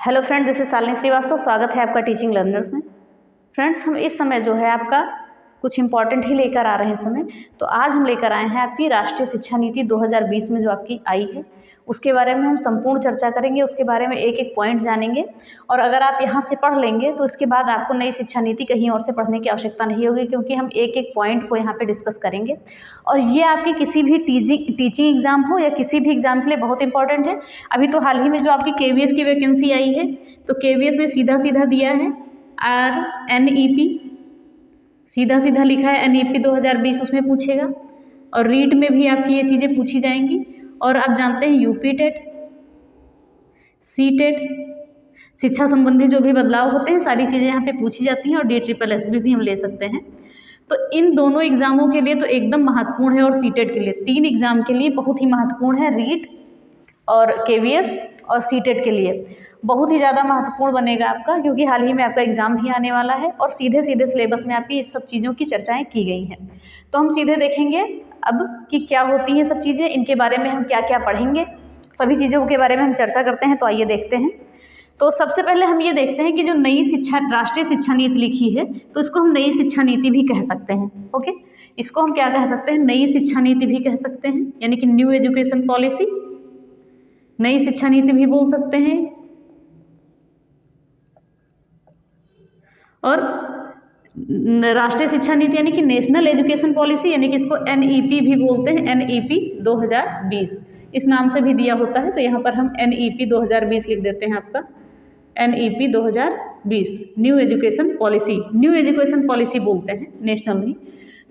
Hello friend, this is Shalini Srivastava. स्वागत है आपका टीचिंग लर्नर्स में। फ्रेंड्स, हम इस समय जो है आपका कुछ इंपॉर्टेंट ही लेकर आ रहे हैं समय। तो आज हम लेकर आए हैं आपकी राष्ट्रीय शिक्षा नीति 2020 में जो आपकी आई है, उसके बारे में हम संपूर्ण चर्चा करेंगे। उसके बारे में एक एक पॉइंट जानेंगे और अगर आप यहाँ से पढ़ लेंगे तो इसके बाद आपको नई शिक्षा नीति कहीं और से पढ़ने की आवश्यकता नहीं होगी, क्योंकि हम एक एक पॉइंट को यहाँ पे डिस्कस करेंगे। और ये आपके किसी भी टीचिंग एग्जाम हो या किसी भी एग्जाम के लिए बहुत इंपॉर्टेंट है। अभी तो हाल ही में जो आपकी KVS की वैकेंसी आई है, तो KVS में सीधा सीधा दिया है RNEP, सीधा सीधा लिखा है NEP 2020, उसमें पूछेगा। और रीट में भी आपकी ये चीज़ें पूछी जाएंगी। और आप जानते हैं UP टेट, CTET, शिक्षा संबंधी जो भी बदलाव होते हैं सारी चीज़ें यहाँ पे पूछी जाती हैं। और DSSS भी हम ले सकते हैं। तो इन दोनों एग्जामों के लिए तो एकदम महत्वपूर्ण है, और CTET के लिए, तीन एग्जाम के लिए बहुत ही महत्वपूर्ण है। रीट और KVS और CTET के लिए बहुत ही ज़्यादा महत्वपूर्ण बनेगा आपका, क्योंकि हाल ही में आपका एग्जाम भी आने वाला है और सीधे सीधे सिलेबस में आपकी इस सब चीज़ों की चर्चाएं की गई हैं। तो हम सीधे देखेंगे अब कि क्या होती हैं सब चीज़ें, इनके बारे में हम क्या क्या पढ़ेंगे, सभी चीज़ों के बारे में हम चर्चा करते हैं। तो आइए देखते हैं। तो सबसे पहले हम ये देखते हैं कि जो नई राष्ट्रीय शिक्षा नीति लिखी है, तो इसको हम नई शिक्षा नीति भी कह सकते हैं। ओके, इसको हम क्या कह सकते हैं? नई शिक्षा नीति भी कह सकते हैं, यानी कि न्यू एजुकेशन पॉलिसी, नई शिक्षा नीति भी बोल सकते हैं। और राष्ट्रीय शिक्षा नीति यानी कि नेशनल एजुकेशन पॉलिसी, यानी कि इसको NEP भी बोलते हैं, NEP 2020 इस नाम से भी दिया होता है। तो यहाँ पर हम NEP 2020 लिख देते हैं आपका, NEP 2020 new education policy, new education policy बोलते हैं, नेशनल नहीं।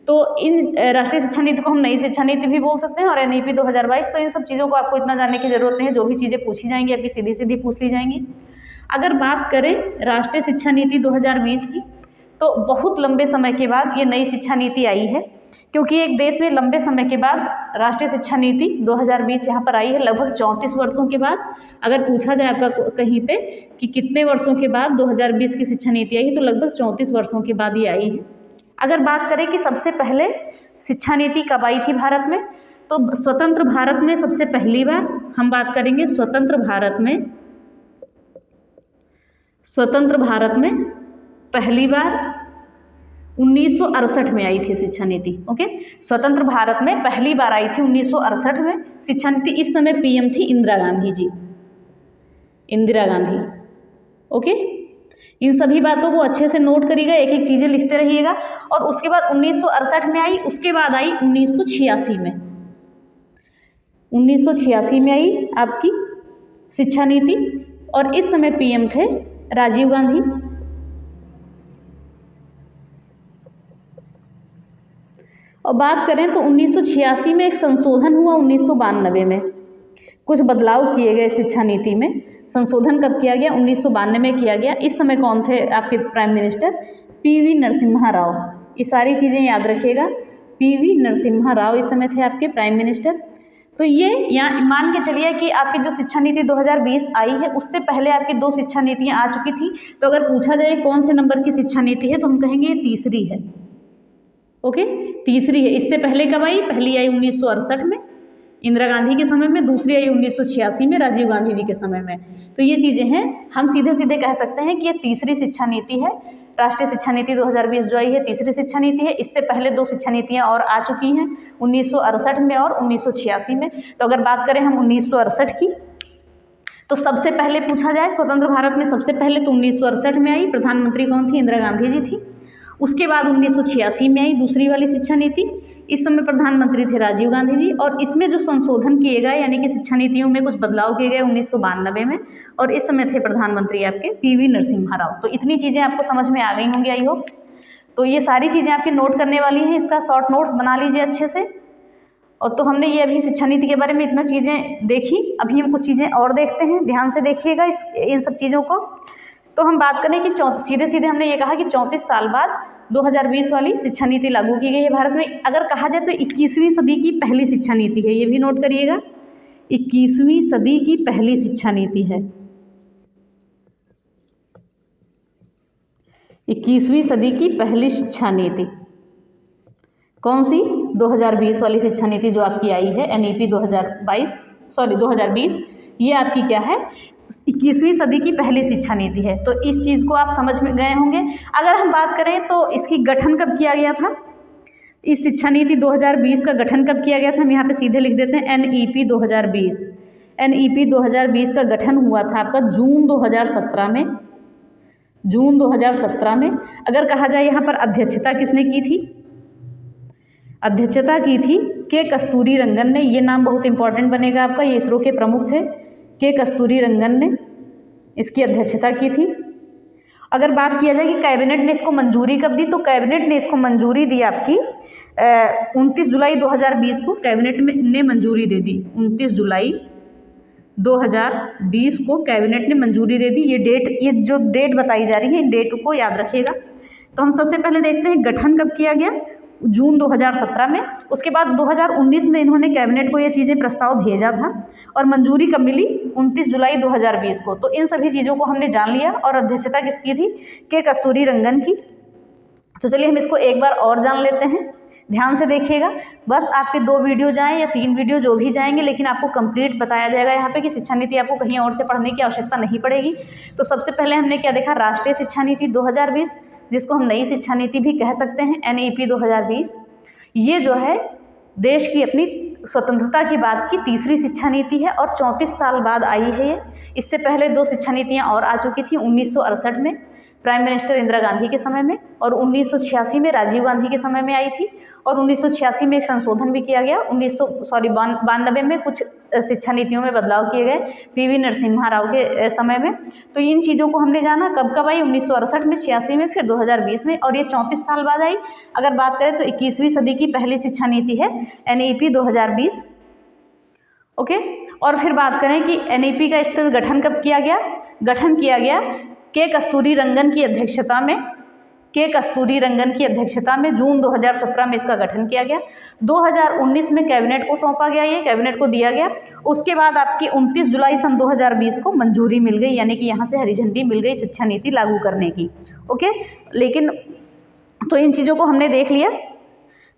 तो इन राष्ट्रीय शिक्षा नीति को हम नई शिक्षा नीति भी बोल सकते हैं और NEP 2022। तो इन सब चीज़ों को आपको इतना जानने की जरूरत नहीं है, जो भी चीज़ें पूछी जाएंगी आपकी सीधी सीधी पूछ ली जाएंगी। अगर बात करें राष्ट्रीय शिक्षा नीति 2020 की, तो बहुत लंबे समय के बाद ये नई शिक्षा नीति आई है, क्योंकि एक देश में लंबे समय के बाद राष्ट्रीय शिक्षा नीति 2020 यहाँ पर आई है, लगभग 34 वर्षों के बाद। अगर पूछा जाए आपका कहीं पे कि कितने वर्षों के बाद 2020 की शिक्षा नीति आई है, तो लगभग 34 वर्षों के बाद ये आई है। अगर बात करें कि सबसे पहले शिक्षा नीति कब आई थी भारत में, तो स्वतंत्र भारत में सबसे पहली बार हम बात करेंगे। स्वतंत्र भारत में पहली बार 1968 में आई थी शिक्षा नीति। ओके, स्वतंत्र भारत में पहली बार आई थी 1968 में शिक्षा नीति। इस समय PM थी इंदिरा गांधी जी, इंदिरा गांधी। ओके, इन सभी बातों को अच्छे से नोट करिएगा, एक एक चीज़ें लिखते रहिएगा। और उसके बाद 1968 में आई, उसके बाद आई 1986 में, 1986 में आई आपकी शिक्षा नीति। और इस समय PM थे राजीव गांधी। और बात करें तो 1986 में एक संशोधन हुआ, 1992 में कुछ बदलाव किए गए शिक्षा नीति में। संशोधन कब किया गया? 1992 में किया गया। इस समय कौन थे आपके prime minister? PV Narasimha Rao. ये सारी चीज़ें याद रखिएगा, PV नरसिम्हा राव इस समय थे आपके प्राइम मिनिस्टर। तो ये यहाँ मान के चलिए कि आपकी जो शिक्षा नीति 2020 आई है, उससे पहले आपकी दो शिक्षा नीतियाँ आ चुकी थी। तो अगर पूछा जाए कौन से नंबर की शिक्षा नीति है, तो हम कहेंगे ये तीसरी है। ओके, तीसरी है। इससे पहले कब आई? पहली आई 1968 में इंदिरा गांधी के समय में, दूसरी आई 1986 में राजीव गांधी जी के समय में। तो ये चीज़ें हैं, हम सीधे सीधे कह सकते हैं कि ये तीसरी शिक्षा नीति है। राष्ट्रीय शिक्षा नीति 2020 जो आई है, तीसरी शिक्षा नीति है। इससे पहले दो शिक्षा नीतियाँ और आ चुकी हैं, 1968 में और 1986 में। तो अगर बात करें हम 1968 की, तो सबसे पहले पूछा जाए स्वतंत्र भारत में सबसे पहले तो 1968 में आई। प्रधानमंत्री कौन थी? इंदिरा गांधी जी थी। उसके बाद 1986 में आई दूसरी वाली शिक्षा नीति। इस समय प्रधानमंत्री थे राजीव गांधी जी। और इसमें जो संशोधन किए गए, यानी कि शिक्षा नीतियों में कुछ बदलाव किए गए 1992 में, और इस समय थे प्रधानमंत्री आपके PV नरसिम्हा राव। तो इतनी चीज़ें आपको समझ में आ गई होंगी, आई होप। तो ये सारी चीज़ें आपकी नोट करने वाली हैं, इसका शॉर्ट नोट्स बना लीजिए अच्छे से। और तो हमने ये अभी शिक्षा नीति के बारे में इतना चीज़ें देखी, अभी हम कुछ चीज़ें और देखते हैं, ध्यान से देखिएगा इन सब चीज़ों को। तो हम बात करें कि सीधे सीधे हमने ये कहा कि 34 साल बाद 2020 वाली शिक्षा नीति लागू की गई है भारत में। अगर कहा जाए तो 21वीं सदी की पहली शिक्षा नीति है, ये भी नोट करिएगा, 21वीं सदी की पहली शिक्षा नीति है। 21वीं सदी की पहली शिक्षा नीति कौन सी? 2020 वाली शिक्षा नीति जो आपकी आई है, NEP 2020। ये आपकी क्या है? 21वीं सदी की पहली शिक्षा नीति है। तो इस चीज़ को आप समझ में गए होंगे। अगर हम बात करें तो इसकी गठन कब किया गया था, इस शिक्षा नीति 2020 का गठन कब किया गया था, हम यहाँ पे सीधे लिख देते हैं NEP 2020। NEP 2020 का गठन हुआ था आपका जून 2017 में। जून 2017 में। अगर कहा जाए यहाँ पर अध्यक्षता किसने की थी, अध्यक्षता की थी के कस्तूरी रंगन ने। ये नाम बहुत इंपॉर्टेंट बनेगा आपका, ये इसरो के प्रमुख थे, के कस्तूरी रंगन ने इसकी अध्यक्षता की थी। अगर बात किया जाए कि कैबिनेट ने इसको मंजूरी कब दी, तो कैबिनेट ने इसको मंजूरी दी आपकी 29 जुलाई 2020 को कैबिनेट ने मंजूरी दे दी। 29 जुलाई 2020 को कैबिनेट ने मंजूरी दे दी। ये जो डेट बताई जा रही है, इन डेट को याद रखिएगा। तो हम सबसे पहले देखते हैं गठन कब किया गया, जून 2017 में। उसके बाद 2019 में इन्होंने कैबिनेट को ये चीज़ें प्रस्ताव भेजा था और मंजूरी कब मिली, 29 जुलाई 2020 को। तो इन सभी चीज़ों को हमने जान लिया। और अध्यक्षता किसकी थी, के कस्तूरी रंगन की। तो चलिए हम इसको एक बार और जान लेते हैं, ध्यान से देखिएगा। बस आपके 2 वीडियो जाएं या 3 वीडियो जो भी जाएंगे, लेकिन आपको कंप्लीट बताया जाएगा यहाँ पे कि शिक्षा नीति आपको कहीं और से पढ़ने की आवश्यकता नहीं पड़ेगी। तो सबसे पहले हमने क्या देखा, राष्ट्रीय शिक्षा नीति 2020, जिसको हम नई शिक्षा नीति भी कह सकते हैं, NEP 2020। ये जो है देश की अपनी स्वतंत्रता के बाद की तीसरी शिक्षा नीति है और 34 साल बाद आई है ये। इससे पहले 2 शिक्षा नीतियाँ और आ चुकी थी, 1968 में प्राइम मिनिस्टर इंदिरा गांधी के समय में, और 1986 में राजीव गांधी के समय में आई थी। और 1986 में एक संशोधन भी किया गया। 92 में कुछ शिक्षा नीतियों में बदलाव किए गए PV नरसिम्हा राव के समय में। तो इन चीज़ों को हमने जाना। कब कब आई, 1968 में, 86 में, फिर 2020 में, और ये 34 साल बाद आई। अगर बात करें तो 21वीं सदी की पहली शिक्षा नीति है NEP 2020। ओके। और फिर बात करें कि NEP का इसका गठन कब किया गया, गठन किया गया के कस्तूरी रंगन की अध्यक्षता में। के कस्तूरी रंगन की अध्यक्षता में जून 2017 में इसका गठन किया गया। 2019 में कैबिनेट को सौंपा गया, ये कैबिनेट को दिया गया। उसके बाद आपकी 29 जुलाई सन 2020 को मंजूरी मिल गई, यानी कि यहाँ से हरी झंडी मिल गई शिक्षा नीति लागू करने की। ओके। लेकिन तो इन चीज़ों को हमने देख लिया।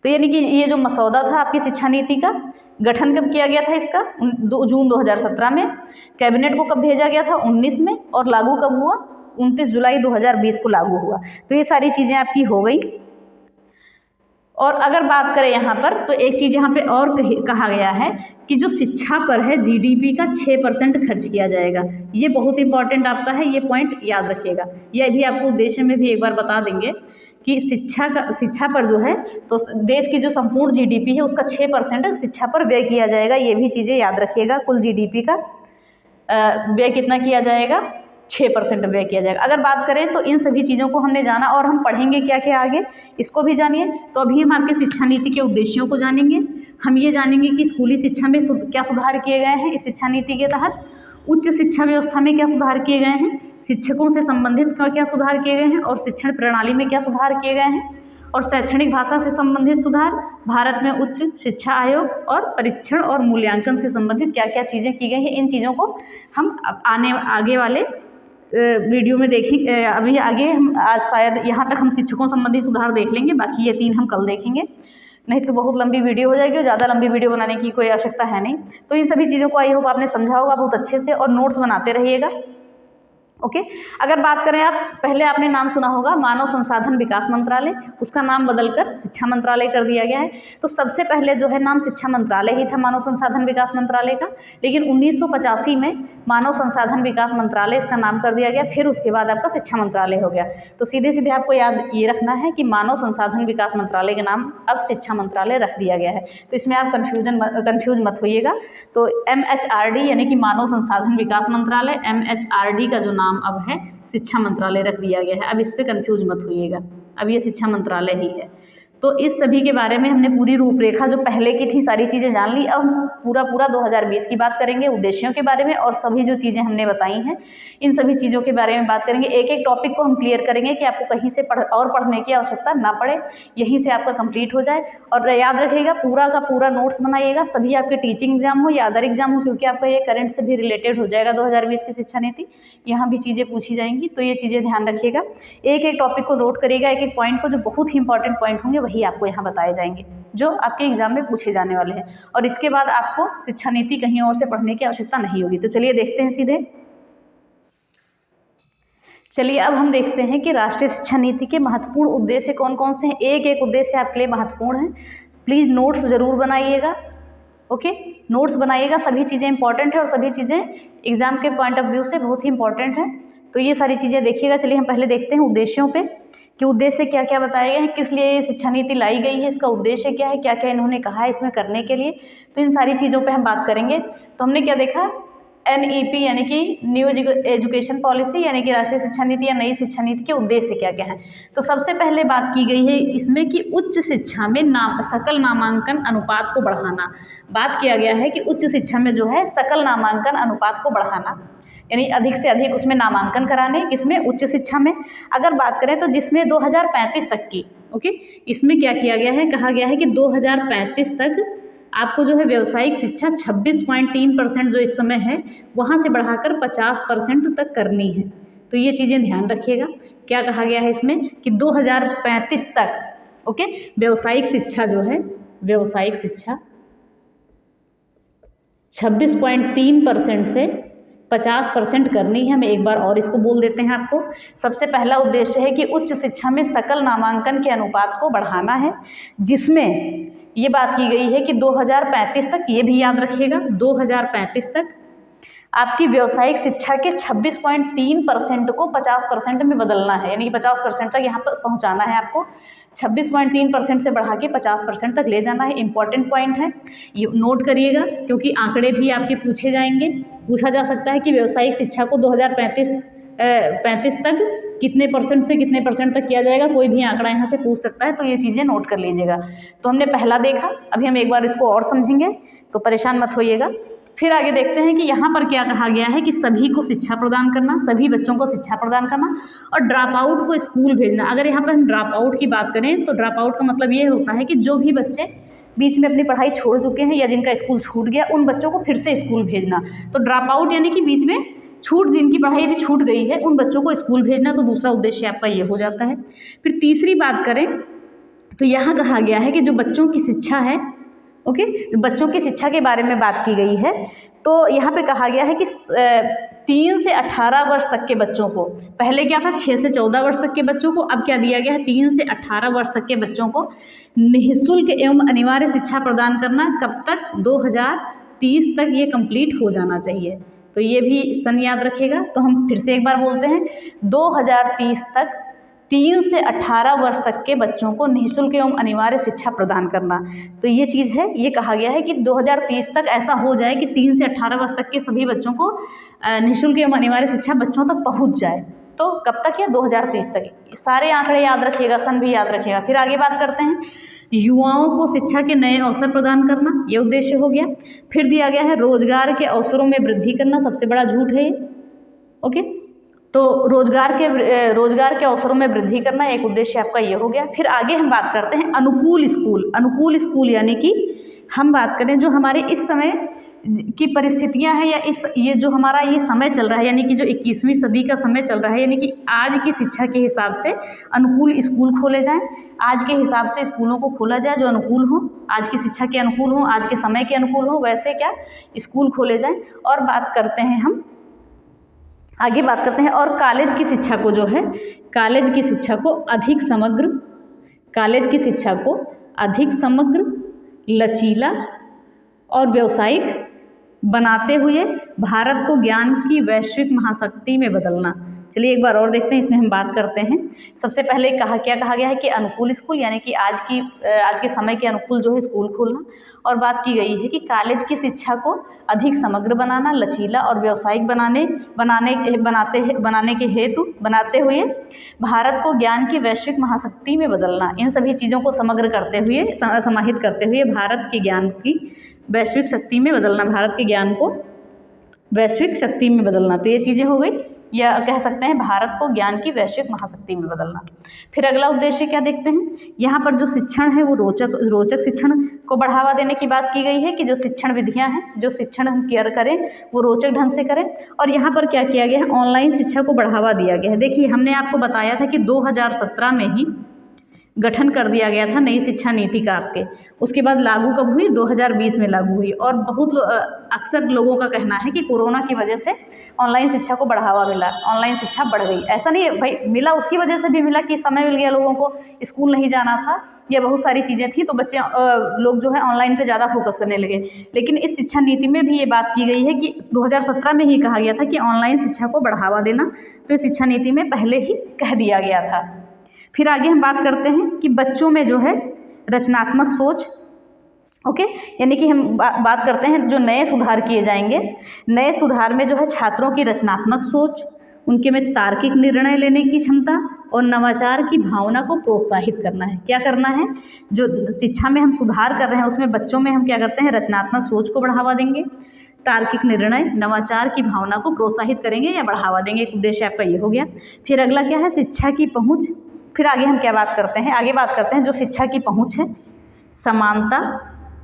तो यानी कि ये जो मसौदा था आपकी शिक्षा नीति का, गठन कब किया गया था इसका, जून 2017 में। कैबिनेट को कब भेजा गया था, 19 में। और लागू कब हुआ, 29 जुलाई 2020 को लागू हुआ। तो ये सारी चीज़ें आपकी हो गई। और अगर बात करें यहाँ पर, तो एक चीज़ यहाँ पे और कहा गया है कि जो शिक्षा पर है GDP का 6% खर्च किया जाएगा। ये बहुत इंपॉर्टेंट आपका है, ये पॉइंट याद रखिएगा। ये भी आपको उद्देश्य में भी एक बार बता देंगे कि शिक्षा पर जो है, तो देश की जो संपूर्ण GDP है उसका 6% शिक्षा पर व्यय किया जाएगा। ये भी चीज़ें याद रखिएगा। कुल GDP का व्यय कितना किया जाएगा, 6% व्यय किया जाएगा। अगर बात करें तो इन सभी चीज़ों को हमने जाना, और हम पढ़ेंगे क्या क्या आगे, इसको भी जानिए। तो अभी हम आपके शिक्षा नीति के उद्देश्यों को जानेंगे। हम ये जानेंगे कि स्कूली शिक्षा में क्या सुधार किए गए हैं इस शिक्षा नीति के तहत, उच्च शिक्षा व्यवस्था में क्या सुधार किए गए हैं, शिक्षकों से संबंधित क्या सुधार किए गए हैं, और शिक्षण प्रणाली में क्या सुधार किए गए हैं, और शैक्षणिक भाषा से संबंधित सुधार, भारत में उच्च शिक्षा आयोग, और परीक्षण और मूल्यांकन से संबंधित क्या क्या चीज़ें की गई हैं। इन चीज़ों को हम आगे वाले वीडियो में देखेंगे। अभी आगे हम आज शायद यहाँ तक हम शिक्षकों संबंधी सुधार देख लेंगे, बाकी ये 3 हम कल देखेंगे, नहीं तो बहुत लंबी वीडियो हो जाएगी और ज़्यादा लंबी वीडियो बनाने की कोई आवश्यकता है नहीं। तो इन सभी चीज़ों को आई होप आपने समझा होगा बहुत अच्छे से, और नोट्स बनाते रहिएगा। ओके। अगर बात करें, आप पहले आपने नाम सुना होगा मानव संसाधन विकास मंत्रालय, उसका नाम बदलकर शिक्षा मंत्रालय कर दिया गया है। तो सबसे पहले जो है नाम शिक्षा मंत्रालय ही था, मानव संसाधन विकास मंत्रालय का। लेकिन 1985 में मानव संसाधन विकास मंत्रालय इसका नाम कर दिया गया, फिर उसके बाद आपका शिक्षा मंत्रालय हो गया। तो सीधे सीधे आपको याद ये रखना है कि मानव संसाधन विकास मंत्रालय का नाम अब शिक्षा मंत्रालय रख दिया गया है। तो इसमें आप कन्फ्यूज मत होइएगा। तो MHRD यानी कि मानव संसाधन विकास मंत्रालय, MHRD का जो नाम अब है शिक्षा मंत्रालय रख दिया गया है। अब इस पे कंफ्यूज मत होइएगा, अब ये शिक्षा मंत्रालय ही है। तो इस सभी के बारे में हमने पूरी रूपरेखा जो पहले की थी सारी चीज़ें जान ली। अब हम पूरा 2020 की बात करेंगे, उद्देश्यों के बारे में, और सभी जो चीज़ें हमने बताई हैं इन सभी चीज़ों के बारे में बात करेंगे। एक एक टॉपिक को हम क्लियर करेंगे कि आपको कहीं से पढ़ने की आवश्यकता ना पड़े, यहीं से आपका कंप्लीट हो जाए। और याद रखिएगा पूरा का पूरा नोट्स बनाइएगा, सभी आपके टीचिंग एग्जाम हो या अदर एग्जाम हो, क्योंकि आपका ये करंट से भी रिलेटेड हो जाएगा 2020 की शिक्षा नीति, यहाँ भी चीज़ें पूछी जाएंगी। तो ये चीज़ें ध्यान रखिएगा, एक एक टॉपिक को नोट करिएगा, एक एक पॉइंट को, जो बहुत ही इंपॉर्टेंट पॉइंट होंगे वही आपको यहाँ बताए जाएंगे जो आपके एग्जाम में पूछे जाने वाले हैं। और इसके बाद आपको शिक्षा नीति कहीं और से पढ़ने की आवश्यकता नहीं होगी। तो चलिए देखते हैं सीधे। चलिए अब हम देखते हैं कि राष्ट्रीय शिक्षा नीति के महत्वपूर्ण उद्देश्य कौन कौन से हैं। एक एक उद्देश्य आपके लिए महत्वपूर्ण है, प्लीज़ नोट्स ज़रूर बनाइएगा। ओके, नोट्स बनाइएगा, सभी चीज़ें इंपॉर्टेंट है और सभी चीज़ें एग्जाम के पॉइंट ऑफ व्यू से बहुत ही इंपॉर्टेंट है, तो ये सारी चीज़ें देखिएगा। चलिए हम पहले देखते हैं उद्देश्यों पे कि उद्देश्य क्या क्या बताए गए हैं, किस लिए ये शिक्षा नीति लाई गई है, इसका उद्देश्य क्या है, क्या क्या इन्होंने कहा है इसमें करने के लिए, तो इन सारी चीज़ों पे हम बात करेंगे। तो हमने क्या देखा, NEP यानी कि न्यू एजुकेशन पॉलिसी यानी कि राष्ट्रीय शिक्षा नीति या नई शिक्षा नीति के उद्देश्य क्या क्या हैं। तो सबसे पहले बात की गई है इसमें कि उच्च शिक्षा में सकल नामांकन अनुपात को बढ़ाना। बात किया गया है कि उच्च शिक्षा में जो है सकल नामांकन अनुपात को बढ़ाना, यानी अधिक से अधिक उसमें नामांकन कराने, किसमें, उच्च शिक्षा में। अगर बात करें तो जिसमें 2035 तक की, ओके, इसमें क्या किया गया है, कहा गया है कि 2035 तक आपको जो है व्यावसायिक शिक्षा 26.3% जो इस समय है वहाँ से बढ़ाकर 50% तक करनी है। तो ये चीज़ें ध्यान रखिएगा। क्या कहा गया है इसमें कि 2035 तक, ओके, व्यावसायिक शिक्षा जो है, व्यावसायिक शिक्षा 26.3% से 50% करनी है। हम एक बार और इसको बोल देते हैं आपको। सबसे पहला उद्देश्य है कि उच्च शिक्षा में सकल नामांकन के अनुपात को बढ़ाना है, जिसमें ये बात की गई है कि 2035 तक, ये भी याद रखिएगा, 2035 तक आपकी व्यावसायिक शिक्षा के 26.3% को 50% में बदलना है, यानी कि 50% तक यहाँ पर पहुँचाना है आपको। 26.3% से बढ़ा के 50% तक ले जाना है। इंपॉर्टेंट पॉइंट है, ये नोट करिएगा, क्योंकि आंकड़े भी आपके पूछे जाएंगे। पूछा जा सकता है कि व्यावसायिक शिक्षा को 2035 तक कितने परसेंट से कितने परसेंट तक किया जाएगा, कोई भी आंकड़ा यहाँ से पूछ सकता है, तो ये चीज़ें नोट कर लीजिएगा। तो हमने पहला देखा, अभी हम एक बार इसको और समझेंगे, तो परेशान मत होइएगा। फिर आगे देखते हैं कि यहाँ पर क्या कहा गया है कि सभी को शिक्षा प्रदान करना, सभी बच्चों को शिक्षा प्रदान करना और ड्रॉप आउट को स्कूल भेजना। अगर यहाँ पर हम ड्रॉप आउट की बात करें तो ड्रॉप आउट का मतलब ये होता है कि जो भी बच्चे बीच में अपनी पढ़ाई छोड़ चुके हैं या जिनका स्कूल छूट गया, उन बच्चों को फिर से स्कूल भेजना। तो ड्रॉप आउट यानी कि बीच में जिनकी पढ़ाई भी छूट गई है, उन बच्चों को स्कूल भेजना। तो दूसरा उद्देश्य आपका ये हो जाता है। फिर तीसरी बात करें तो यहाँ कहा गया है कि जो बच्चों की शिक्षा है, ओके, बच्चों की शिक्षा के बारे में बात की गई है। तो यहाँ पे कहा गया है कि 3 से 18 वर्ष तक के बच्चों को, पहले क्या था 6 से 14 वर्ष तक के बच्चों को, अब क्या दिया गया है 3 से 18 वर्ष तक के बच्चों को निःशुल्क एवं अनिवार्य शिक्षा प्रदान करना। कब तक, 2030 तक ये कंप्लीट हो जाना चाहिए। तो ये भी सन याद रखिएगा। तो हम फिर से एक बार बोलते हैं, 2030 तक 3 से 18 वर्ष तक के बच्चों को निःशुल्क एवं अनिवार्य शिक्षा प्रदान करना। तो ये चीज़ है, ये कहा गया है कि 2030 तक ऐसा हो जाए कि 3 से 18 वर्ष तक के सभी बच्चों को निःशुल्क एवं अनिवार्य शिक्षा बच्चों तक पहुंच जाए। तो कब तक है, 2030 तक। सारे आंकड़े याद रखिएगा, सन भी याद रखिएगा। फिर आगे बात करते हैं, युवाओं को शिक्षा के नए अवसर प्रदान करना, ये उद्देश्य हो गया। फिर दिया गया है रोजगार के अवसरों में वृद्धि करना, सबसे बड़ा झूठ है ये, ओके। तो रोजगार के अवसरों में वृद्धि करना एक उद्देश्य आपका ये हो गया। फिर आगे हम बात करते हैं अनुकूल स्कूल। अनुकूल स्कूल यानी कि हम बात करें जो हमारे इस समय की परिस्थितियां हैं, या ये जो हमारा ये समय चल रहा है, यानी कि जो 21वीं सदी का समय चल रहा है, यानी कि आज की शिक्षा के हिसाब से अनुकूल स्कूल खोले जाएं। आज के हिसाब से स्कूलों को खोला जाए जो अनुकूल हो, आज की शिक्षा के अनुकूल हो, आज के समय के अनुकूल हो, वैसे क्या स्कूल खोले जाएं। और बात करते हैं हम आगे बात करते हैं, और कॉलेज की शिक्षा को जो है, कॉलेज की शिक्षा को अधिक समग्र, लचीला और व्यावसायिक बनाते हुए भारत को ज्ञान की वैश्विक महाशक्ति में बदलना। चलिए एक बार और देखते हैं, इसमें हम बात करते हैं। सबसे पहले क्या कहा गया है कि अनुकूल स्कूल यानी कि आज के समय के अनुकूल जो है स्कूल खोलना। और बात की गई है कि कॉलेज की शिक्षा को अधिक समग्र बनाना, लचीला और व्यावसायिक बनाते हुए भारत को ज्ञान की वैश्विक महाशक्ति में बदलना। इन सभी चीज़ों को समाहित करते हुए भारत के ज्ञान की वैश्विक शक्ति में बदलना, भारत के ज्ञान को वैश्विक शक्ति में बदलना। तो ये चीज़ें हो गई, या कह सकते हैं भारत को ज्ञान की वैश्विक महाशक्ति में बदलना। फिर अगला उद्देश्य क्या देखते हैं, यहाँ पर जो शिक्षण है वो रोचक शिक्षण को बढ़ावा देने की बात की गई है कि जो शिक्षण विधियाँ हैं, जो शिक्षण हम केयर करें वो रोचक ढंग से करें। और यहाँ पर क्या किया गया है, ऑनलाइन शिक्षा को बढ़ावा दिया गया है। देखिए हमने आपको बताया था कि 2017 में ही गठन कर दिया गया था नई शिक्षा नीति का आपके। उसके बाद लागू कब हुई? 2020 में लागू हुई। और बहुत अक्सर लोगों का कहना है कि कोरोना की वजह से ऑनलाइन शिक्षा को बढ़ावा मिला, ऑनलाइन शिक्षा बढ़ गई। ऐसा नहीं है भाई, मिला उसकी वजह से भी मिला कि समय मिल गया लोगों को, स्कूल नहीं जाना था, या बहुत सारी चीज़ें थी, तो बच्चे लोग जो है ऑनलाइन पे ज़्यादा फोकस करने लगे। लेकिन इस शिक्षा नीति में भी ये बात की गई है कि 2017 में ही कहा गया था कि ऑनलाइन शिक्षा को बढ़ावा देना, तो इस शिक्षा नीति में पहले ही कह दिया गया था। फिर आगे हम बात करते हैं कि बच्चों में जो है रचनात्मक सोच, ओके, यानी कि हम बात करते हैं जो नए सुधार किए जाएंगे। नए सुधार में जो है छात्रों की रचनात्मक सोच, उनके में तार्किक निर्णय लेने की क्षमता और नवाचार की भावना को प्रोत्साहित करना है। क्या करना है? जो शिक्षा में हम सुधार कर रहे हैं उसमें बच्चों में हम क्या करते हैं? रचनात्मक सोच को बढ़ावा देंगे, तार्किक निर्णय, नवाचार की भावना को प्रोत्साहित करेंगे या बढ़ावा देंगे। एक उद्देश्य आपका ये हो गया। फिर अगला क्या है? शिक्षा की पहुँच। फिर आगे हम क्या बात करते हैं? आगे बात करते हैं जो शिक्षा की पहुँच है, समानता,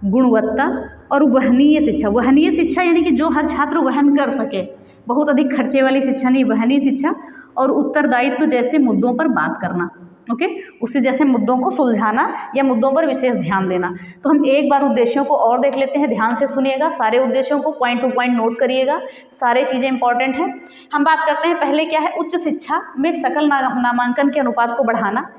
गुणवत्ता और वहनीय शिक्षा। वहनीय शिक्षा यानी कि जो हर छात्र वहन कर सके, बहुत अधिक खर्चे वाली शिक्षा नहीं, वहनीय शिक्षा। और उत्तरदायित्व जैसे मुद्दों पर बात करना, ओके, उससे जैसे मुद्दों को सुलझाना या मुद्दों पर विशेष ध्यान देना। तो हम एक बार उद्देश्यों को और देख लेते हैं, ध्यान से सुनिएगा, सारे उद्देश्यों को पॉइंट टू पॉइंट नोट करिएगा, सारे चीज़ें इंपॉर्टेंट हैं। हम बात करते हैं पहले क्या है? उच्च शिक्षा में सकल नामांकन के अनुपात को बढ़ाना।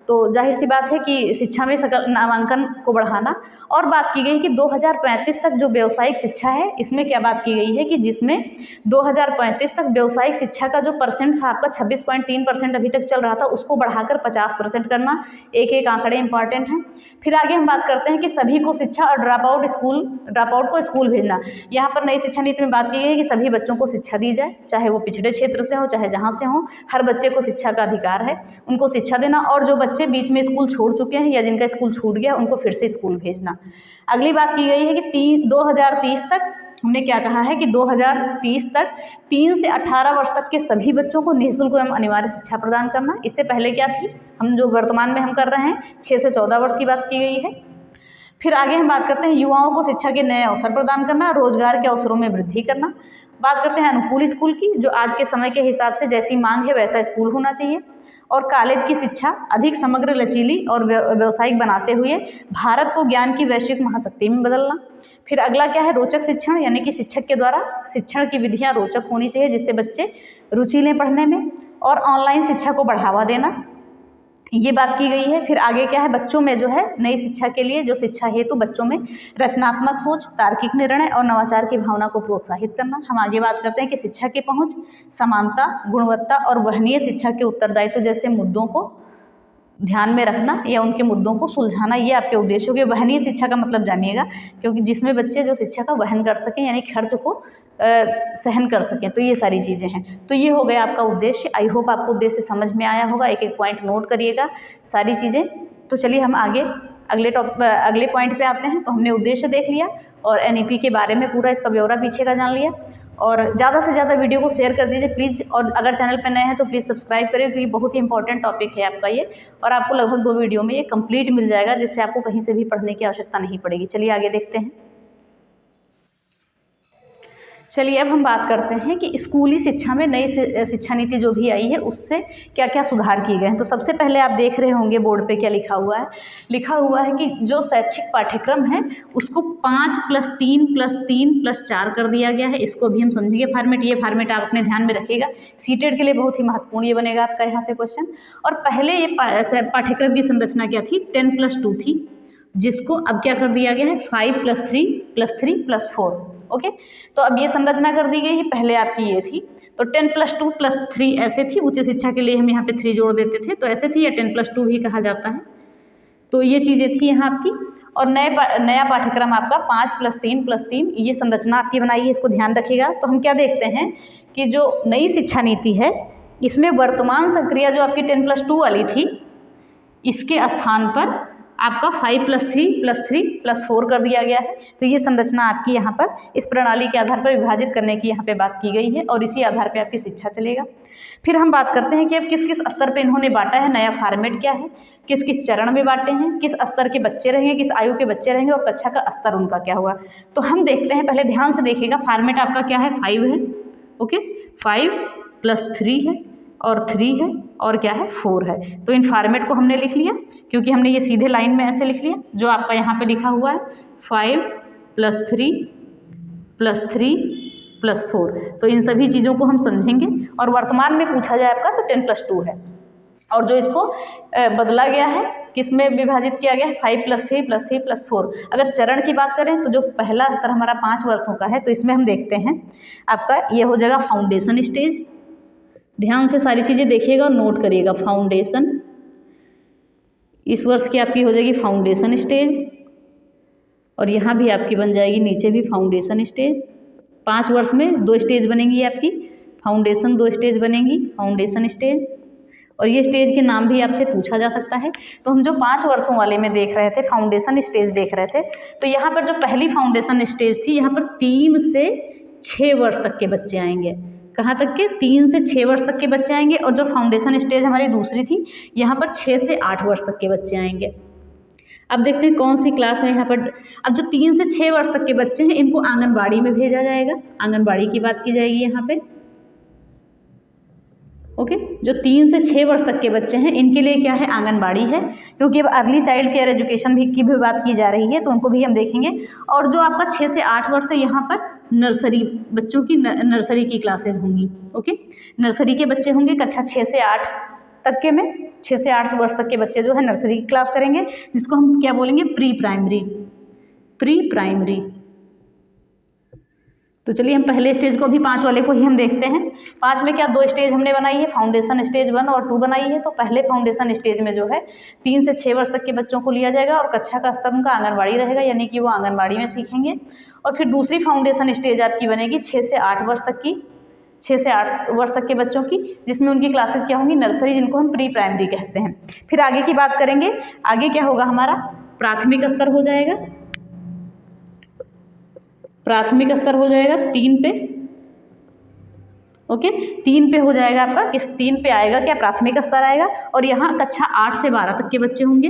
तो जाहिर सी बात है कि शिक्षा में सकल नामांकन को बढ़ाना। और बात की गई कि 2035 तक जो व्यावसायिक शिक्षा है, इसमें क्या बात की गई है कि जिसमें 2035 तक व्यावसायिक शिक्षा का जो परसेंट था आपका 26.3% अभी तक चल रहा था, उसको बढ़ाकर 50% करना। एक एक आंकड़े इंपॉर्टेंट हैं। फिर आगे हम बात करते हैं कि सभी को शिक्षा और ड्रॉप आउट को स्कूल भेजना। यहाँ पर नई शिक्षा नीति में बात की गई है कि सभी बच्चों को शिक्षा दी जाए, चाहे वो पिछड़े क्षेत्र से हो, चाहे जहाँ से हो, हर बच्चे को शिक्षा का अधिकार है, उनको शिक्षा देना। और जो बच्चे बीच में स्कूल छोड़ चुके हैं या जिनका स्कूल छूट गया, उनको फिर से स्कूल भेजना। अगली बात की गई है कि 2030 तक हमने क्या कहा है कि 2030 तक 3 से 18 वर्ष तक के सभी बच्चों को निःशुल्क एवं अनिवार्य शिक्षा प्रदान करना। इससे पहले क्या थी? हम जो वर्तमान में हम कर रहे हैं 6 से 14 वर्ष की बात की गई है। फिर आगे हम बात करते हैं युवाओं को शिक्षा के नए अवसर प्रदान करना, रोजगार के अवसरों में वृद्धि करना। बात करते हैं अनुकूल स्कूल की, जो आज के समय के हिसाब से जैसी मांग है वैसा स्कूल होना चाहिए। और कॉलेज की शिक्षा अधिक समग्र, लचीली और व्यावसायिक बनाते हुए भारत को ज्ञान की वैश्विक महाशक्ति में बदलना। फिर अगला क्या है? रोचक शिक्षण, यानी कि शिक्षक के द्वारा शिक्षण की विधियां रोचक होनी चाहिए जिससे बच्चे रुचि लें पढ़ने में। और ऑनलाइन शिक्षा को बढ़ावा देना, ये बात की गई है। फिर आगे क्या है? बच्चों में जो है नई शिक्षा के लिए जो शिक्षा हेतु बच्चों में रचनात्मक सोच, तार्किक निर्णय और नवाचार की भावना को प्रोत्साहित करना। हम आगे बात करते हैं कि शिक्षा की पहुंच, समानता, गुणवत्ता और वहनीय शिक्षा के उत्तरदायित्व जैसे मुद्दों को ध्यान में रखना या उनके मुद्दों को सुलझाना, ये आपके उद्देश्यों के। वहनीय शिक्षा का मतलब जानिएगा, क्योंकि जिसमें बच्चे जो शिक्षा का वहन कर सकें, यानी खर्च को सहन कर सकें, तो ये सारी चीज़ें हैं। तो ये हो गया आपका उद्देश्य। आई होप आपको उद्देश्य समझ में आया होगा। एक एक पॉइंट नोट करिएगा, सारी चीज़ें। तो चलिए हम आगे अगले पॉइंट पे आते हैं। तो हमने उद्देश्य देख लिया और NEP के बारे में पूरा इसका ब्यौरा पीछे का जान लिया। और ज़्यादा से ज़्यादा वीडियो को शेयर कर दीजिए प्लीज़। और अगर चैनल पर नए हैं तो प्लीज़ सब्सक्राइब करें, क्योंकि बहुत ही इंपॉर्टेंट टॉपिक है आपका ये। और आपको लगभग 2 वीडियो में ये कंप्लीट मिल जाएगा, जिससे आपको कहीं से भी पढ़ने की आवश्यकता नहीं पड़ेगी। चलिए आगे देखते हैं। चलिए अब हम बात करते हैं कि स्कूली शिक्षा में नई शिक्षा नीति जो भी आई है उससे क्या क्या सुधार किए गए हैं। तो सबसे पहले आप देख रहे होंगे बोर्ड पे क्या लिखा हुआ है। लिखा हुआ है कि जो शैक्षिक पाठ्यक्रम है उसको 5+3+3+4 कर दिया गया है। इसको भी हम समझेंगे फॉर्मेट। ये फॉर्मेट आप अपने ध्यान में रखिएगा, सीटेट के लिए बहुत ही महत्वपूर्ण ये बनेगा आपका यहाँ से क्वेश्चन। और पहले ये पाठ्यक्रम की संरचना क्या थी? 10+2 थी, जिसको अब क्या कर दिया गया है? 5+3+3+4। ओके, तो अब ये संरचना कर दी गई है। पहले आपकी ये थी, तो 10+2+3 ऐसे थी। उच्च शिक्षा के लिए हम यहाँ पे 3 जोड़ देते थे, तो ऐसे थी, या 10+2 भी कहा जाता है। तो ये चीज़ें थी यहाँ आपकी। और नया पाठ्यक्रम आपका 5+3+3, ये संरचना आपकी बनाई है, इसको ध्यान रखिएगा। तो हम क्या देखते हैं कि जो नई शिक्षा नीति है इसमें वर्तमान संक्रिया जो आपकी 10+2 वाली थी, इसके स्थान पर आपका 5+3+3+4 कर दिया गया है। तो ये संरचना आपकी यहाँ पर इस प्रणाली के आधार पर विभाजित करने की यहाँ पे बात की गई है, और इसी आधार पे आपकी शिक्षा चलेगा। फिर हम बात करते हैं कि अब किस किस स्तर पे इन्होंने बांटा है, नया फॉर्मेट क्या है, किस किस चरण में बांटे हैं, किस स्तर के बच्चे रहेंगे, किस आयु के बच्चे रहेंगे, और कक्षा का स्तर उनका क्या हुआ। तो हम देखते हैं, पहले ध्यान से देखिएगा। फॉर्मेट आपका क्या है? 5 है। ओके, 5+3 है, और 3 है और क्या है 4 है। तो इन फॉर्मेट को हमने लिख लिया क्योंकि हमने ये सीधे लाइन में ऐसे लिख लिया जो आपका यहाँ पे लिखा हुआ है 5 + 3 + 3 + 4। तो इन सभी चीज़ों को हम समझेंगे और वर्तमान में पूछा जाए आपका तो 10 + 2 है और जो इसको बदला गया है किस में विभाजित किया गया है 5 + 3 + 3 + 4। अगर चरण की बात करें तो जो पहला स्तर हमारा 5 वर्षों का है तो इसमें हम देखते हैं आपका ये हो जाएगा फाउंडेशन स्टेज। ध्यान से सारी चीज़ें देखिएगा और नोट करिएगा। फाउंडेशन इस वर्ष की आपकी हो जाएगी फाउंडेशन स्टेज और यहाँ भी आपकी बन जाएगी नीचे भी फाउंडेशन स्टेज। 5 वर्ष में 2 स्टेज बनेंगी आपकी, फाउंडेशन 2 स्टेज बनेंगी, फाउंडेशन स्टेज। और ये स्टेज के नाम भी आपसे पूछा जा सकता है। तो हम जो 5 वर्षों वाले में देख रहे थे फाउंडेशन स्टेज देख रहे थे तो यहाँ पर जो पहली फाउंडेशन स्टेज थी यहाँ पर 3 से 6 वर्ष तक के बच्चे आएंगे। कहाँ तक के 3 से 6 वर्ष तक के बच्चे आएंगे। और जो फाउंडेशन स्टेज हमारी दूसरी थी यहाँ पर 6 से 8 वर्ष तक के बच्चे आएंगे। अब देखते हैं कौन सी क्लास में यहाँ पर। अब जो 3 से 6 वर्ष तक के बच्चे हैं इनको आंगनबाड़ी में भेजा जाएगा। आंगनबाड़ी की बात की जाएगी यहाँ पे। ओके जो 3 से 6 वर्ष तक के बच्चे हैं इनके लिए क्या है आंगनबाड़ी है क्योंकि अब अर्ली चाइल्ड केयर एजुकेशन की भी बात की जा रही है तो उनको भी हम देखेंगे। और जो आपका 6 से 8 वर्ष है यहाँ पर नर्सरी बच्चों की नर्सरी की क्लासेज होंगी। ओके नर्सरी के बच्चे होंगे कक्षा 6 से 8 तक के में 6 से 8 वर्ष तक के बच्चे जो है नर्सरी की क्लास करेंगे जिसको हम क्या बोलेंगे प्री प्राइमरी। तो चलिए हम पहले स्टेज को भी 5 वाले को ही हम देखते हैं। 5 में क्या 2 स्टेज हमने बनाई है फाउंडेशन स्टेज 1 और 2 बनाई है। तो पहले फाउंडेशन स्टेज में जो है 3 से 6 वर्ष तक के बच्चों को लिया जाएगा और कक्षा का स्तर उनका आंगनबाड़ी रहेगा यानी कि वो आंगनबाड़ी में सीखेंगे। और फिर दूसरी फाउंडेशन स्टेज आपकी बनेगी 6 से 8 वर्ष तक की 6 से 8 वर्ष तक के बच्चों की जिसमें उनकी क्लासेस क्या होंगी नर्सरी जिनको हम प्री प्राइमरी कहते हैं। फिर आगे की बात करेंगे। आगे क्या होगा हमारा प्राथमिक स्तर हो जाएगा। प्राथमिक स्तर हो जाएगा 3 पे। ओके 3 पे हो जाएगा आपका किस 3 पे आएगा क्या प्राथमिक स्तर आएगा। और यहाँ कक्षा 8 से 12 तक के बच्चे होंगे।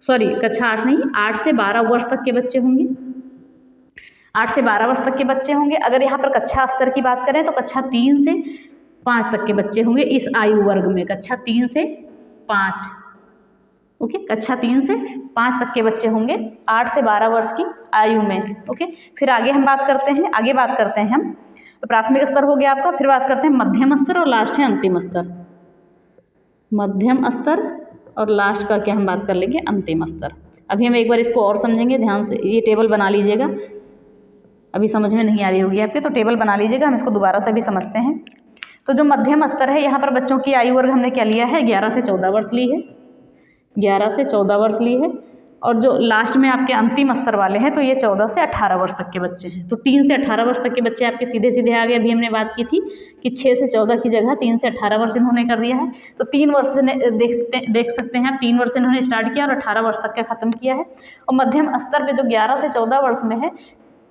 सॉरी कक्षा 8 नहीं 8 से 12 वर्ष तक के बच्चे होंगे। 8 से 12 वर्ष तक के बच्चे होंगे। अगर यहाँ पर कक्षा स्तर की बात करें तो कक्षा 3 से 5 तक के बच्चे होंगे इस आयु वर्ग में। कक्षा 3 से 5 ओके कक्षा 3 से 5 तक के बच्चे होंगे 8 से 12 वर्ष की आयु में। ओके फिर आगे हम बात करते हैं। आगे बात करते हैं हम तो प्राथमिक स्तर हो गया आपका। फिर बात करते हैं मध्यम स्तर और लास्ट है अंतिम स्तर। मध्यम स्तर और लास्ट का क्या हम बात कर लेंगे अंतिम स्तर। अभी हम एक बार इसको और समझेंगे ध्यान से। ये टेबल बना लीजिएगा अभी समझ में नहीं आ रही होगी आपके तो टेबल बना लीजिएगा हम इसको दोबारा से भी समझते हैं। तो जो मध्यम स्तर है यहाँ पर बच्चों की आयु वर्ग हमने क्या लिया है 11 से 14 वर्ष ली है। 11 से 14 वर्ष ली है। और जो लास्ट में आपके अंतिम स्तर वाले हैं तो ये 14 से 18 वर्ष तक के बच्चे हैं। तो 3 से 18 वर्ष तक के बच्चे आपके सीधे सीधे आ गए। अभी हमने बात की थी कि 6 से 14 की जगह 3 से 18 वर्ष इन्होंने कर दिया है। तो 3 वर्ष से देख सकते हैं 3 वर्ष इन्होंने स्टार्ट किया और 18 वर्ष तक का ख़त्म किया है। और मध्यम स्तर पर जो 11 से 14 वर्ष में है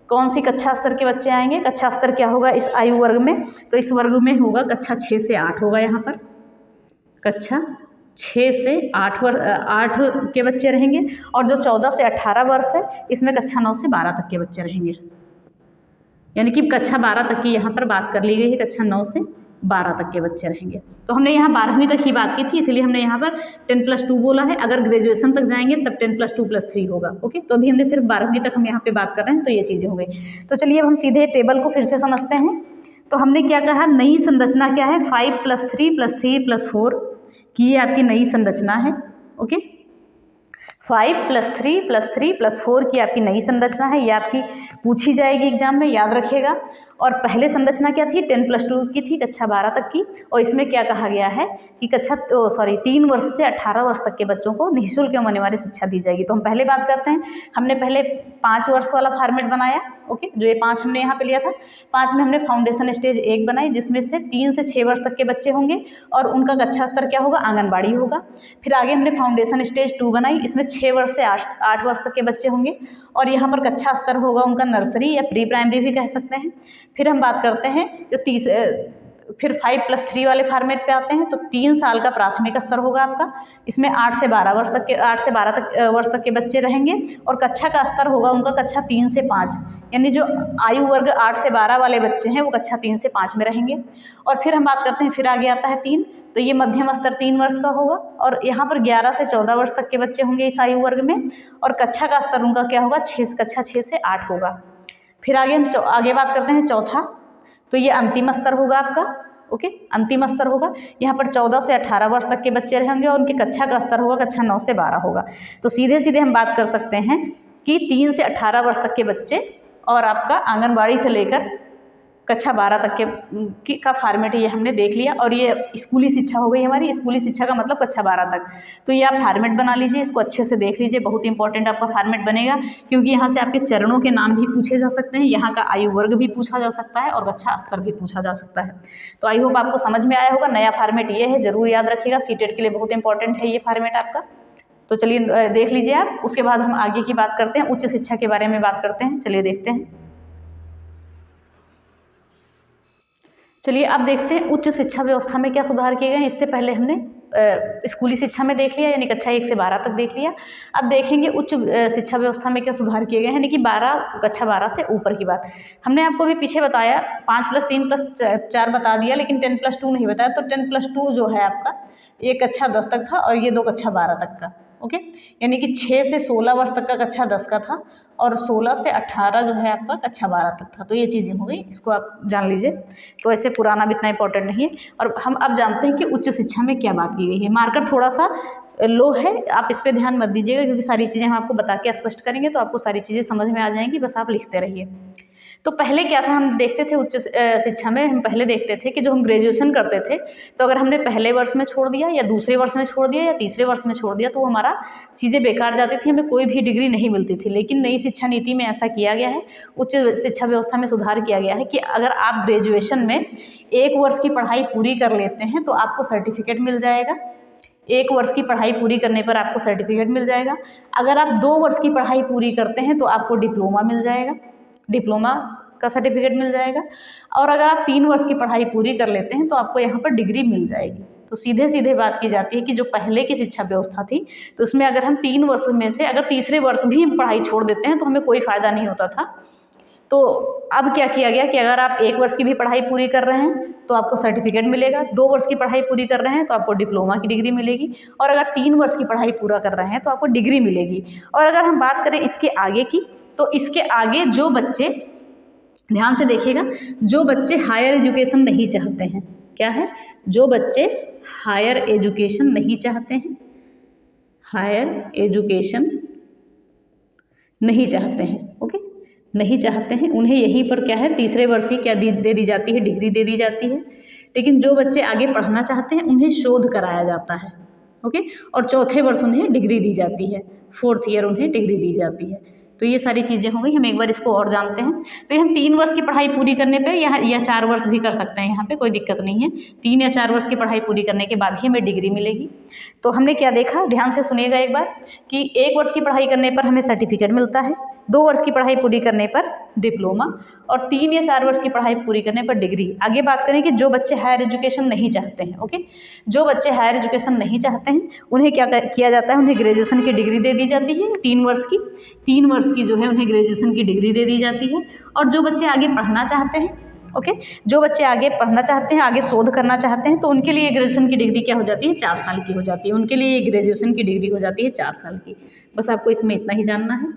कौन सी कक्षा स्तर के बच्चे आएंगे। कक्षा स्तर क्या होगा इस आयु वर्ग में तो इस वर्ग में होगा कक्षा 6 से 8 होगा। यहाँ पर कक्षा 6 से 8 के बच्चे रहेंगे। और जो 14 से 18 वर्ष है इसमें कक्षा 9 से 12 तक के बच्चे रहेंगे। यानी कि कक्षा 12 तक की यहाँ पर बात कर ली गई है। कक्षा 9 से 12 तक के बच्चे रहेंगे। तो हमने यहाँ 12वीं तक ही बात की थी इसलिए हमने यहाँ पर 10+2 बोला है। अगर ग्रेजुएशन तक जाएंगे तब 10+2+3 होगा। ओके तो अभी हमने सिर्फ 12वीं तक हम यहाँ पे बात कर रहे हैं तो ये चीज़ें हो गई। तो चलिए अब हम सीधे टेबल को फिर से समझते हैं। तो हमने क्या कहा नई संरचना क्या है 5 + 3 + 3 + 4 की ये आपकी नई संरचना है। ओके 5 + 3 + 3 + 4 की आपकी नई संरचना है। ये आपकी पूछी जाएगी एग्जाम में याद रखिएगा। और पहले संरचना क्या थी 10+2 की थी कक्षा 12 तक की। और इसमें क्या कहा गया है कि 3 वर्ष से 18 वर्ष तक के बच्चों को निःशुल्क एवं अनिवार्य शिक्षा दी जाएगी। तो हम पहले बात करते हैं। हमने पहले 5 वर्ष वाला फॉर्मेट बनाया। ओके जो ये 5 हमने यहाँ पे लिया था 5 में हमने फाउंडेशन स्टेज 1 बनाई जिसमें से 3 से 6 वर्ष तक के बच्चे होंगे और उनका कक्षा स्तर क्या होगा आंगनबाड़ी होगा। फिर आगे हमने फाउंडेशन स्टेज 2 बनाई इसमें 6 वर्ष से 8 वर्ष तक के बच्चे होंगे और यहाँ पर कक्षा स्तर होगा उनका नर्सरी या प्री प्राइमरी भी कह सकते हैं। फिर हम बात करते हैं जो फिर 5+3 वाले फॉर्मेट पे आते हैं तो 3 साल का प्राथमिक स्तर होगा आपका। इसमें 8 से 12 वर्ष तक के बच्चे रहेंगे और कक्षा का स्तर होगा उनका कक्षा 3 से 5, यानी जो आयु वर्ग 8 से 12 वाले बच्चे हैं वो कक्षा 3 से 5 में रहेंगे। और फिर हम बात करते हैं, फिर आगे आता है 3, तो ये मध्यम स्तर 3 वर्ष का होगा और यहाँ पर 11 से 14 वर्ष तक के बच्चे होंगे इस आयु वर्ग में, और कक्षा का स्तर उनका क्या होगा, कक्षा 6 से 8 होगा। फिर आगे हम आगे बात करते हैं चौथा, तो ये अंतिम स्तर होगा आपका। ओके, अंतिम स्तर होगा, यहाँ पर 14 से 18 वर्ष तक के बच्चे रहेंगे और उनकी कक्षा का स्तर होगा कक्षा 9 से 12 होगा। तो सीधे सीधे हम बात कर सकते हैं कि 3 से 18 वर्ष तक के बच्चे और आपका आंगनबाड़ी से लेकर कक्षा 12 तक के का फॉर्मेट ये हमने देख लिया। और ये स्कूली शिक्षा हो गई हमारी, स्कूली शिक्षा का मतलब कक्षा 12 तक। तो ये आप फॉर्मेट बना लीजिए, इसको अच्छे से देख लीजिए, बहुत इंपॉर्टेंट आपका फॉर्मेट बनेगा, क्योंकि यहाँ से आपके चरणों के नाम भी पूछे जा सकते हैं, यहाँ का आयु वर्ग भी पूछा जा सकता है और कक्षा स्तर भी पूछा जा सकता है। तो आई होप आपको समझ में आया होगा। नया फॉर्मेट ये है, जरूर याद रखिएगा, सीटेट के लिए बहुत इंपॉर्टेंट है ये फॉर्मेट आपका। तो चलिए देख लीजिए आप। उसके बाद हम आगे की बात करते हैं, उच्च शिक्षा के बारे में बात करते हैं। चलिए देखते हैं। चलिए अब देखते हैं उच्च शिक्षा व्यवस्था में क्या सुधार किए गए हैं। इससे पहले हमने स्कूली शिक्षा में देख लिया, यानी कक्षा 1 से 12 तक देख लिया। अब देखेंगे उच्च शिक्षा व्यवस्था में क्या सुधार किए गए हैं, यानी कि कक्षा 12 से ऊपर की बात। हमने आपको भी पीछे बताया 5+3+4 बता दिया, लेकिन 10+2 नहीं बताया। तो 10+2 जो है आपका, ये कक्षा 10 तक था और ये 2 कक्षा 12 तक का। ओके, यानी कि 6 से 16 वर्ष तक का कक्षा 10 का था और 16 से 18 जो है आपका कक्षा 12 तक था। तो ये चीज़ें हो गई, इसको आप जान लीजिए। तो ऐसे पुराना भी इतना इंपॉर्टेंट नहीं है। और हम अब जानते हैं कि उच्च शिक्षा में क्या बात की गई है। मार्कर थोड़ा सा लो है, आप इस पर ध्यान मत दीजिएगा, क्योंकि सारी चीज़ें हम आपको बता के स्पष्ट करेंगे तो आपको सारी चीज़ें समझ में आ जाएंगी, बस आप लिखते रहिए। तो पहले क्या था, हम देखते थे उच्च शिक्षा में, हम पहले देखते थे कि जो हम ग्रेजुएशन करते थे, तो अगर हमने पहले वर्ष में छोड़ दिया या दूसरे वर्ष में छोड़ दिया या तीसरे वर्ष में छोड़ दिया तो हमारा चीज़ें बेकार जाती थी, हमें कोई भी डिग्री नहीं मिलती थी। लेकिन नई शिक्षा नीति में ऐसा किया गया है, उच्च शिक्षा व्यवस्था में सुधार किया गया है कि अगर आप ग्रेजुएशन में 1 वर्ष की पढ़ाई पूरी कर लेते हैं तो आपको सर्टिफिकेट मिल जाएगा। 1 वर्ष की पढ़ाई पूरी करने पर आपको सर्टिफिकेट मिल जाएगा। अगर आप 2 वर्ष की पढ़ाई पूरी करते हैं तो आपको डिप्लोमा मिल जाएगा, डिप्लोमा का सर्टिफिकेट मिल जाएगा। और अगर आप 3 वर्ष की पढ़ाई पूरी कर लेते हैं तो आपको यहाँ पर डिग्री मिल जाएगी। तो सीधे सीधे बात की जाती है कि जो पहले की शिक्षा व्यवस्था थी, तो उसमें अगर हम 3 वर्ष में से अगर तीसरे वर्ष भी हम पढ़ाई छोड़ देते हैं तो हमें कोई फ़ायदा नहीं होता था। तो अब क्या किया गया कि अगर आप 1 वर्ष की भी पढ़ाई पूरी कर रहे हैं तो आपको सर्टिफिकेट मिलेगा, 2 वर्ष की पढ़ाई पूरी कर रहे हैं तो आपको डिप्लोमा की डिग्री मिलेगी, और अगर 3 वर्ष की पढ़ाई पूरा कर रहे हैं तो आपको डिग्री मिलेगी। और अगर हम बात करें इसके आगे की, तो इसके आगे जो बच्चे, ध्यान से देखिएगा, जो बच्चे हायर एजुकेशन नहीं चाहते हैं, क्या है, जो बच्चे हायर एजुकेशन नहीं चाहते हैं, हायर एजुकेशन नहीं चाहते हैं, ओके, नहीं चाहते हैं, उन्हें यहीं पर क्या है, तीसरे वर्ष की क्या दे दी जाती है, डिग्री दे दी जाती है। लेकिन जो बच्चे आगे पढ़ना चाहते हैं उन्हें शोध कराया जाता है, ओके, और चौथे वर्ष उन्हें डिग्री दी जाती है, 4th ईयर उन्हें डिग्री दी जाती है। तो ये सारी चीज़ें हो गई। हम एक बार इसको और जानते हैं। तो हम 3 वर्ष की पढ़ाई पूरी करने पे या 4 वर्ष भी कर सकते हैं, यहाँ पे कोई दिक्कत नहीं है। 3 या 4 वर्ष की पढ़ाई पूरी करने के बाद ही हमें डिग्री मिलेगी। तो हमने क्या देखा, ध्यान से सुनिएगा एक बार, कि 1 वर्ष की पढ़ाई करने पर हमें सर्टिफिकेट मिलता है, 2 वर्ष की पढ़ाई पूरी करने पर डिप्लोमा, और 3 या 4 वर्ष की पढ़ाई पूरी करने पर डिग्री। आगे बात करें कि जो बच्चे हायर एजुकेशन नहीं चाहते हैं, ओके, जो बच्चे हायर एजुकेशन नहीं चाहते हैं उन्हें क्या किया जाता है, उन्हें ग्रेजुएशन की डिग्री दे दी जाती है, 3 वर्ष की जो है उन्हें ग्रेजुएशन की डिग्री दे दी जाती है। और जो बच्चे आगे पढ़ना चाहते हैं, ओके, जो बच्चे आगे पढ़ना चाहते हैं, आगे शोध करना चाहते हैं, तो उनके लिए ग्रेजुएशन की डिग्री क्या हो जाती है, 4 साल की हो जाती है। उनके लिए ग्रेजुएशन की डिग्री हो जाती है 4 साल की। बस आपको इसमें इतना ही जानना है,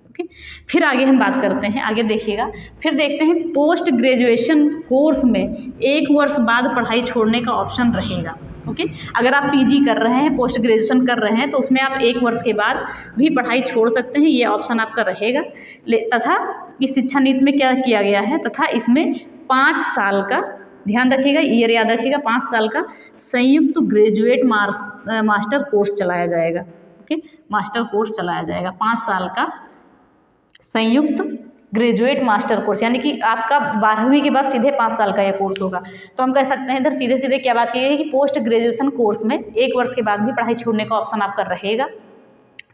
ओके। फिर आगे हम बात करते हैं, आगे देखिएगा, फिर देखते हैं पोस्ट ग्रेजुएशन कोर्स में 1 वर्ष बाद पढ़ाई छोड़ने का ऑप्शन रहेगा, ओके। अगर आप पीजी कर रहे हैं, पोस्ट ग्रेजुएशन कर रहे हैं, तो उसमें आप 1 वर्ष के बाद भी पढ़ाई छोड़ सकते हैं, ये ऑप्शन आपका रहेगा। तथा इस शिक्षा नीति में क्या किया गया है, तथा इसमें 5 साल का, ध्यान रखिएगा, ईयर याद रखिएगा, 5 साल का संयुक्त ग्रेजुएट मास्टर कोर्स चलाया जाएगा, ओके, मास्टर कोर्स चलाया जाएगा, 5 साल का संयुक्त ग्रेजुएट मास्टर कोर्स, यानी कि आपका 12वीं के बाद सीधे 5 साल का ये कोर्स होगा। तो हम कह सकते हैं इधर सीधे सीधे क्या बात की गई है कि पोस्ट ग्रेजुएशन कोर्स में 1 वर्ष के बाद भी पढ़ाई छोड़ने का ऑप्शन आपका रहेगा।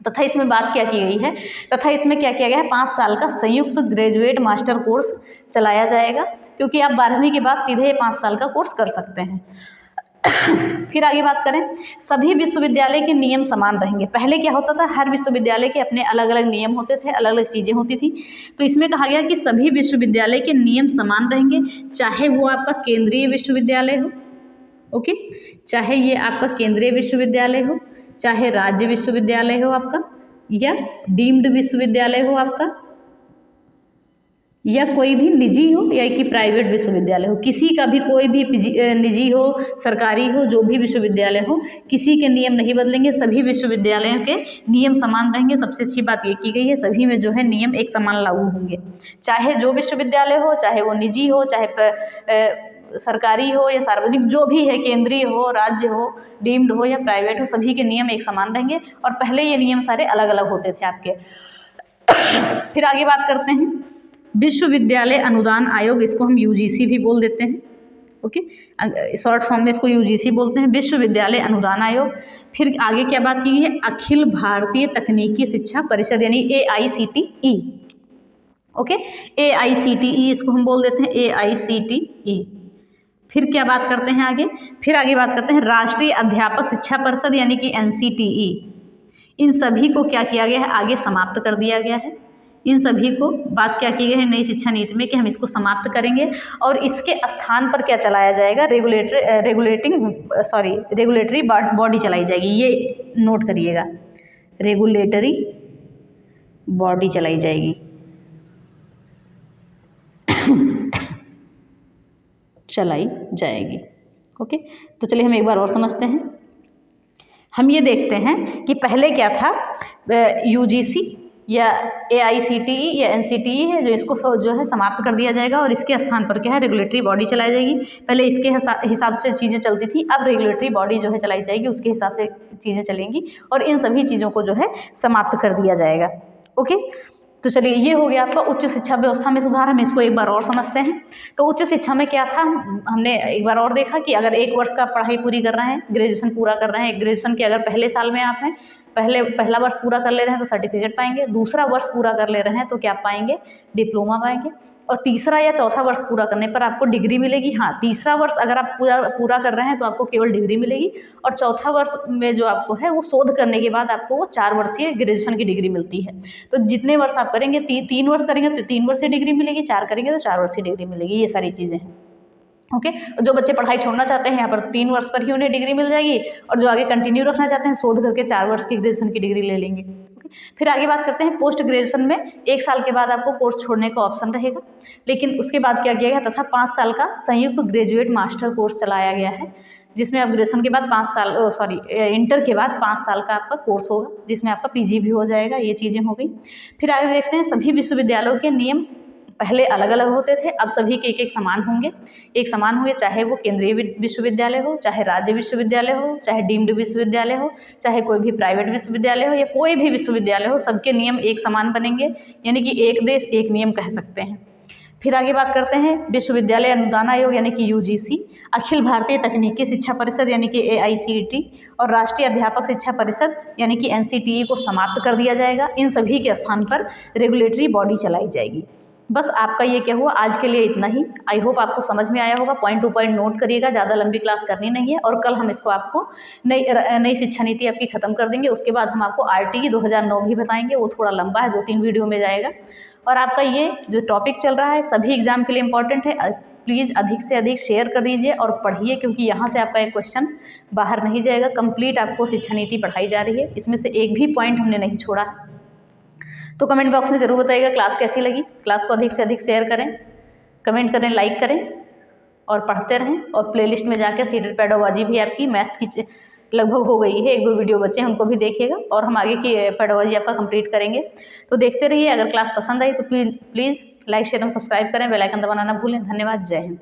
तथा इसमें बात क्या की गई है, तथा इसमें क्या किया गया है, 5 साल का संयुक्त ग्रेजुएट मास्टर कोर्स चलाया जाएगा। क्योंकि आप 12वीं के बाद सीधे 5 साल का कोर्स कर सकते हैं। फिर आगे बात करें, सभी विश्वविद्यालय के नियम समान रहेंगे। पहले क्या होता था, हर विश्वविद्यालय के अपने अलग अलग नियम होते थे, अलग अलग चीज़ें होती थी। तो इसमें कहा गया कि सभी विश्वविद्यालय के नियम समान रहेंगे, चाहे वो आपका केंद्रीय विश्वविद्यालय हो, ओके, चाहे ये आपका केंद्रीय विश्वविद्यालय हो, चाहे राज्य विश्वविद्यालय हो आपका, या डीम्ड विश्वविद्यालय हो आपका, या कोई भी निजी हो या कि प्राइवेट विश्वविद्यालय हो, किसी का भी कोई भी निजी हो, सरकारी हो, जो भी विश्वविद्यालय हो, किसी के नियम नहीं बदलेंगे, सभी विश्वविद्यालयों के नियम समान रहेंगे। सबसे अच्छी बात ये की गई है, सभी में जो है नियम एक समान लागू होंगे, चाहे जो विश्वविद्यालय हो, चाहे वो निजी हो, चाहे सरकारी हो या सार्वजनिक, जो भी है, केंद्रीय हो, राज्य हो, डीम्ड हो या प्राइवेट हो, सभी के नियम एक समान रहेंगे। और पहले ये नियम सारे अलग अलग होते थे आपके। फिर आगे बात करते हैं, विश्वविद्यालय अनुदान आयोग, इसको हम यूजीसी भी बोल देते हैं, ओके, शॉर्ट फॉर्म में इसको यूजीसी बोलते हैं, विश्वविद्यालय अनुदान आयोग। फिर आगे क्या बात की गई है, अखिल भारतीय तकनीकी शिक्षा परिषद यानी AICTE, ओके, AICTE इसको हम बोल देते हैं, AICTE। फिर क्या बात करते हैं आगे, फिर आगे बात करते हैं राष्ट्रीय अध्यापक शिक्षा परिषद यानी कि NCTE। इन सभी को क्या किया गया है, आगे समाप्त कर दिया गया है। इन सभी को बात क्या की गई है नई शिक्षा नीति में कि हम इसको समाप्त करेंगे और इसके स्थान पर क्या चलाया जाएगा, रेगुलेटरी बॉडी चलाई जाएगी। ये नोट करिएगा, रेगुलेटरी बॉडी चलाई जाएगी। चलाई जाएगी, ओके। तो चलिए हम एक बार और समझते हैं। हम ये देखते हैं कि पहले क्या था, यूजीसी या AICTE या NCTE है, जो इसको जो है समाप्त कर दिया जाएगा और इसके स्थान पर क्या है, रेगुलेटरी बॉडी चलाई जाएगी। पहले इसके हिसाब से चीज़ें चलती थी, अब रेगुलेटरी बॉडी जो है चलाई जाएगी, उसके हिसाब से चीज़ें चलेंगी और इन सभी चीज़ों को जो है समाप्त कर दिया जाएगा, ओके। तो चलिए ये हो गया आपका उच्च शिक्षा व्यवस्था में सुधार। हम इसको एक बार और समझते हैं। तो उच्च शिक्षा में क्या था, हमने एक बार और देखा कि अगर 1 वर्ष का पढ़ाई पूरी कर रहे हैं, ग्रेजुएशन पूरा कर रहे हैं, ग्रेजुएशन के अगर पहले साल में आप हैं, पहला वर्ष पूरा कर ले रहे हैं तो सर्टिफिकेट पाएंगे, दूसरा वर्ष पूरा कर ले रहे हैं तो क्या पाएंगे, डिप्लोमा पाएंगे, और तीसरा या चौथा वर्ष पूरा करने पर आपको डिग्री मिलेगी। हाँ, तीसरा वर्ष अगर आप पूरा कर रहे हैं तो आपको केवल डिग्री मिलेगी, और चौथा वर्ष में जो आपको है वो शोध करने के बाद आपको वो 4 वर्षीय ग्रेजुएशन की डिग्री मिलती है। तो जितने वर्ष आप करेंगे, 3 वर्ष करेंगे तो 3 वर्षीय डिग्री मिलेगी, 4 करेंगे तो 4 वर्षीय डिग्री मिलेगी। ये सारी चीज़ें हैं, ओके। जो बच्चे पढ़ाई छोड़ना चाहते हैं यहाँ पर 3 वर्ष पर ही उन्हें डिग्री मिल जाएगी, और जो आगे कंटिन्यू रखना चाहते हैं शोध करके 4 वर्ष की ग्रेजुएशन की डिग्री ले लेंगे, ओके। फिर आगे बात करते हैं पोस्ट ग्रेजुएशन में 1 साल के बाद आपको कोर्स छोड़ने का ऑप्शन रहेगा, लेकिन उसके बाद क्या किया गया तथा 5 साल का संयुक्त ग्रेजुएट मास्टर कोर्स चलाया गया है, जिसमें आप ग्रेजुएशन के बाद 5 साल इंटर के बाद 5 साल का आपका कोर्स होगा, जिसमें आपका PG भी हो जाएगा। ये चीज़ें हो गई। फिर आगे देखते हैं, सभी विश्वविद्यालयों के नियम पहले अलग अलग होते थे, अब सभी के एक समान होंगे, चाहे वो केंद्रीय विश्वविद्यालय हो, चाहे राज्य विश्वविद्यालय हो, चाहे डीम्ड विश्वविद्यालय हो, चाहे कोई भी प्राइवेट विश्वविद्यालय हो या कोई भी विश्वविद्यालय हो, सबके नियम एक समान बनेंगे, यानी कि एक देश एक नियम कह सकते हैं। फिर आगे बात करते हैं, विश्वविद्यालय अनुदान आयोग यानी कि UGC, अखिल भारतीय तकनीकी शिक्षा परिषद यानी कि AICTE और राष्ट्रीय अध्यापक शिक्षा परिषद यानी कि NCTE को समाप्त कर दिया जाएगा। इन सभी के स्थान पर रेगुलेटरी बॉडी चलाई जाएगी। बस आपका ये क्या हुआ, आज के लिए इतना ही। आई होप आपको समझ में आया होगा। पॉइंट टू पॉइंट नोट करिएगा, ज़्यादा लंबी क्लास करनी नहीं है, और कल हम इसको आपको नई शिक्षा नीति आपकी ख़त्म कर देंगे। उसके बाद हम आपको RTE 2009 भी बताएंगे, वो थोड़ा लंबा है, 2-3 वीडियो में जाएगा। और आपका ये जो टॉपिक चल रहा है सभी एग्जाम के लिए इम्पॉर्टेंट है, प्लीज़ अधिक से अधिक शेयर कर दीजिए और पढ़िए, क्योंकि यहाँ से आपका एक क्वेश्चन बाहर नहीं जाएगा। कंप्लीट आपको शिक्षा नीति पढ़ाई जा रही है, इसमें से एक भी पॉइंट हमने नहीं छोड़ा है। तो कमेंट बॉक्स में ज़रूर बताइएगा क्लास कैसी लगी। क्लास को अधिक से अधिक शेयर करें, कमेंट करें, लाइक करें और पढ़ते रहें। और प्लेलिस्ट में जाकर सीटेड पेडागोजी भी आपकी मैथ्स की लगभग हो गई है, 1-2 वीडियो बच्चे हैं उनको भी देखिएगा, और हम आगे की पेडागोजी आपका कंप्लीट करेंगे। तो देखते रहिए। अगर क्लास पसंद आई तो प्लीज़ लाइक शेयर और सब्सक्राइब करें, बेल आइकन दबाना ना भूलें। धन्यवाद। जय हिंद।